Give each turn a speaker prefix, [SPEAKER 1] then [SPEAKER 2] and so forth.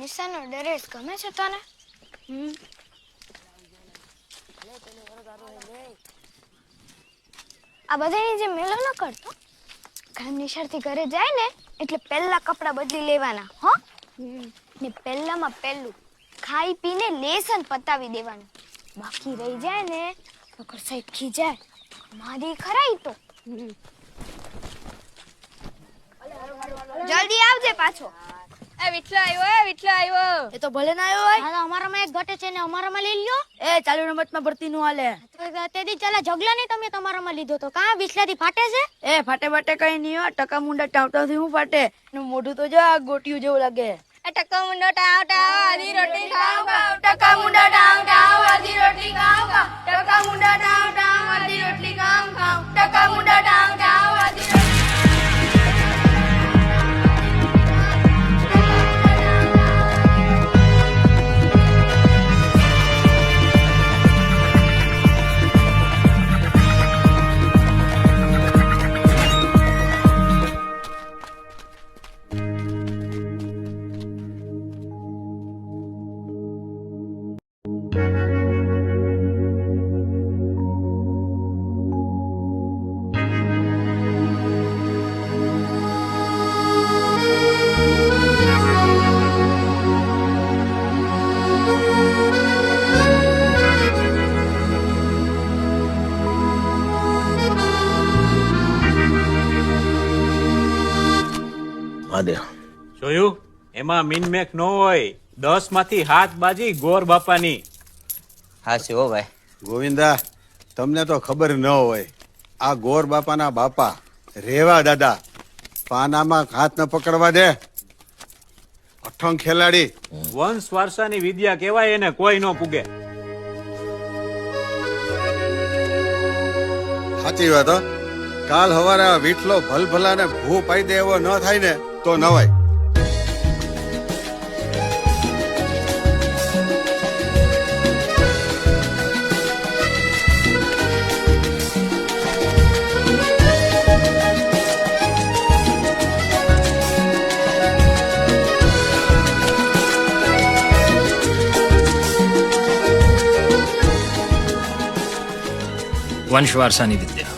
[SPEAKER 1] નિશાનો dress ગમે છે તને? આ બધાની જે મેલો ન કરતો. કામ નિશાળથી ઘરે જાય ને એટલે પહેલા કપડાં બદલી લેવાના, હો? ને પહેલામાં પહેલું ખાઈ પીને લેસન પતાવી દેવાનું. બાકી રહી જાય ને તો સાહેબ ખીજાય. મારી ખરાઈ તો. જલ્દી આવજે પાછો.
[SPEAKER 2] એ વિઠલો આવ્યો.
[SPEAKER 3] એ તો ભલે ના આવ્યો હોય.
[SPEAKER 1] હા, અમારામાં એક ઘટે છે ને અમારામાં લઈ લ્યો.
[SPEAKER 3] એ ચાલુ રમતમાં ભરતી નું હાલે.
[SPEAKER 1] તો તેદી ચાલા ઝગલા નહીં તમે તમારામાં લીધો તો કાં વિસલાથી ફાટે છે?
[SPEAKER 3] એ ફાટે ફાટે કઈ નહીં હો. ટકા મુંડા ટાવટાથી હું ફાટે. નું મોઢું તો જો આ ગોટિયું જેવું લાગે.
[SPEAKER 2] એ ટકા મુંડો ટાવ ટાવ આધી રોટી ખાવ ખાવ.
[SPEAKER 3] ટકા મુંડા ટાવ ટાવ આધી રોટલી ખાવ ખાવ. ટકા મુંડા ટાવ ટાવ આધી રોટલી ખાવ ખાવ. ટકા મુંડા ટાવ ટાવ આધી રોટલી.
[SPEAKER 4] જોયું એમાં મીનમેક ન હોય. 10 માંથી 7 બાજી ગોર બાપાની.
[SPEAKER 5] હા છે હો ભાઈ.
[SPEAKER 6] ગોવિંદા, તમને તો ખબર ન હોય, આ ગોર બાપાના બાપા રેવા દાદા પાનામાં હાથ ન પકડવા દે. અઠંગ ખેલાડી.
[SPEAKER 4] વંશ વારસાની વિદ્યા કહેવાય, એને કોઈ ન પૂગે.
[SPEAKER 6] સાચી વાત હો. કાલ હવારે આ વીટલો ભલભલાને ભૂ પાઈ દે એવો ન થાય ને તો નવાય.
[SPEAKER 7] વંશ વારસાની વિદ્યા.